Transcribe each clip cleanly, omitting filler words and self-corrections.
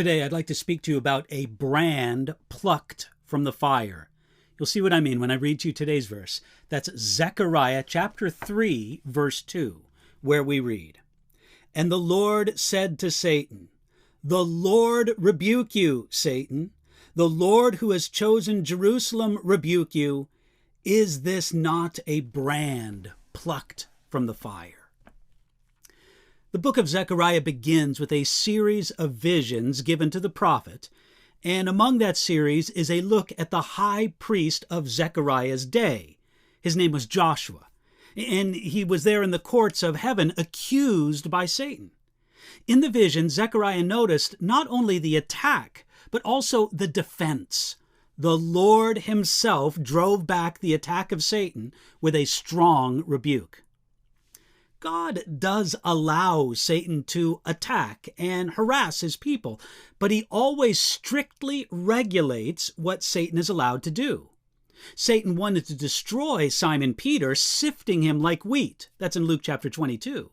Today, I'd like to speak to you about a brand plucked from the fire. You'll see what I mean when I read to you today's verse. That's Zechariah chapter 3, verse 2, where we read, "And the Lord said to Satan, The Lord rebuke you, Satan. The Lord who has chosen Jerusalem rebuke you. Is this not a brand plucked from the fire?" The book of Zechariah begins with a series of visions given to the prophet, and among that series is a look at the high priest of Zechariah's day. His name was Joshua, and he was there in the courts of heaven accused by Satan. In the vision, Zechariah noticed not only the attack, but also the defense. The Lord himself drove back the attack of Satan with a strong rebuke. God does allow Satan to attack and harass his people, but he always strictly regulates what Satan is allowed to do. Satan wanted to destroy Simon Peter, sifting him like wheat. That's in Luke chapter 22.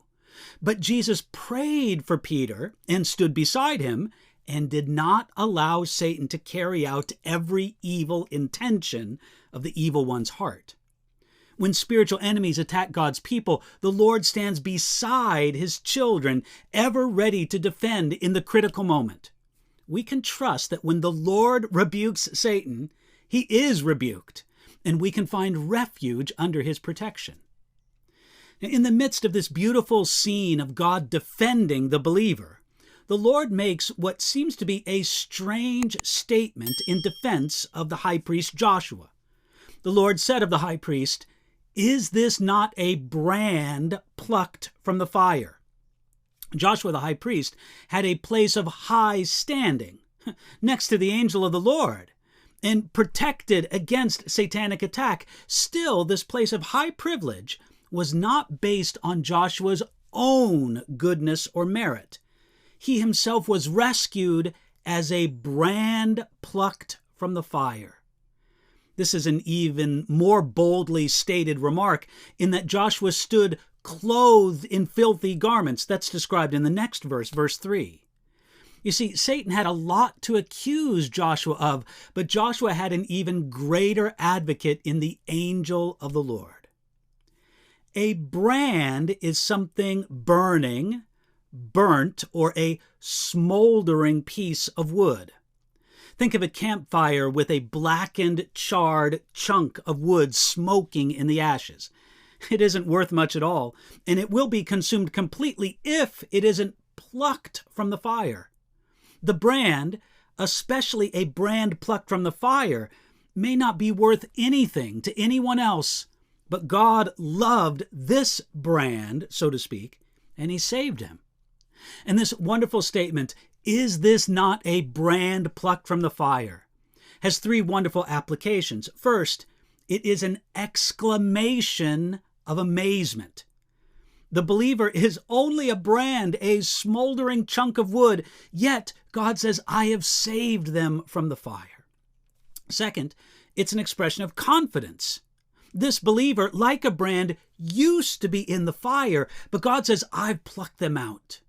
But Jesus prayed for Peter and stood beside him and did not allow Satan to carry out every evil intention of the evil one's heart. When spiritual enemies attack God's people, the Lord stands beside his children, ever ready to defend in the critical moment. We can trust that when the Lord rebukes Satan, he is rebuked, and we can find refuge under his protection. In the midst of this beautiful scene of God defending the believer, the Lord makes what seems to be a strange statement in defense of the high priest Joshua. The Lord said of the high priest, "Is this not a brand plucked from the fire?" Joshua the high priest had a place of high standing next to the angel of the Lord and protected against satanic attack. Still, this place of high privilege was not based on Joshua's own goodness or merit. He himself was rescued as a brand plucked from the fire. This is an even more boldly stated remark in that Joshua stood clothed in filthy garments. That's described in the next verse, verse 3. You see, Satan had a lot to accuse Joshua of, but Joshua had an even greater advocate in the angel of the Lord. A brand is something burning, burnt, or a smoldering piece of wood. Think of a campfire with a blackened, charred chunk of wood smoking in the ashes. It isn't worth much at all, and it will be consumed completely if it isn't plucked from the fire. The brand, especially a brand plucked from the fire, may not be worth anything to anyone else, but God loved this brand, so to speak, and he saved him. And this wonderful statement, "Is this not a brand plucked from the fire?" has three wonderful applications. First, it is an exclamation of amazement. The believer is only a brand, a smoldering chunk of wood, yet God says, "I have saved them from the fire." Second, it's an expression of confidence. This believer, like a brand, used to be in the fire, but God says, "I've plucked them out."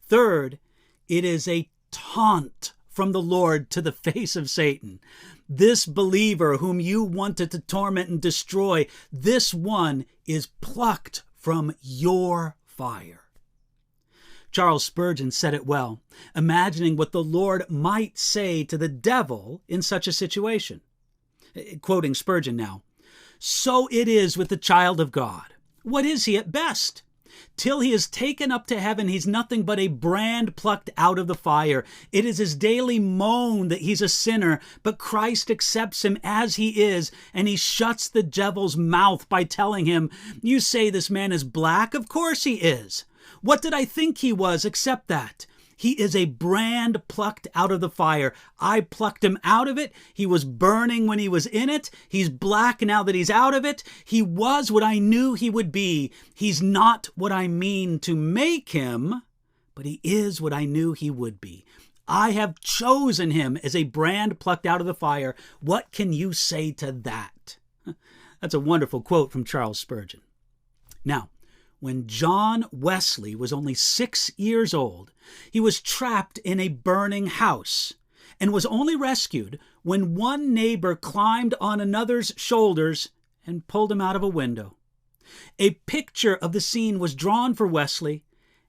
Third, it is a taunt from the Lord to the face of Satan. This believer whom you wanted to torment and destroy, this one is plucked from your fire. Charles Spurgeon said it well, imagining what the Lord might say to the devil in such a situation. Quoting Spurgeon now, "So it is with the child of God. What is he at best? Till he is taken up to heaven, he's nothing but a brand plucked out of the fire. It is his daily moan that he's a sinner, but Christ accepts him as he is, and he shuts the devil's mouth by telling him, 'You say this man is black? Of course he is. What did I think he was except that? He is a brand plucked out of the fire. I plucked him out of it. He was burning when he was in it. He's black now that he's out of it. He was what I knew he would be. He's not what I mean to make him, but he is what I knew he would be. I have chosen him as a brand plucked out of the fire. What can you say to that?'" That's a wonderful quote from Charles Spurgeon. Now, when John Wesley was only 6 years old, he was trapped in a burning house and was only rescued when one neighbor climbed on another's shoulders and pulled him out of a window. A picture of the scene was drawn for Wesley,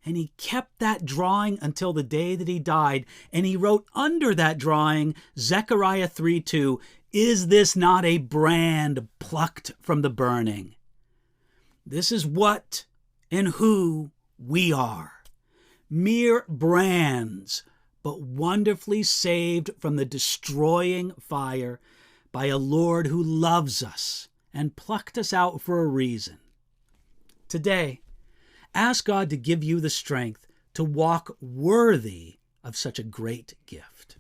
and he kept that drawing until the day that he died, and he wrote under that drawing, Zechariah 3:2, "Is this not a brand plucked from the burning?" This is what and who we are. Mere brands, but wonderfully saved from the destroying fire by a Lord who loves us and plucked us out for a reason. Today, ask God to give you the strength to walk worthy of such a great gift.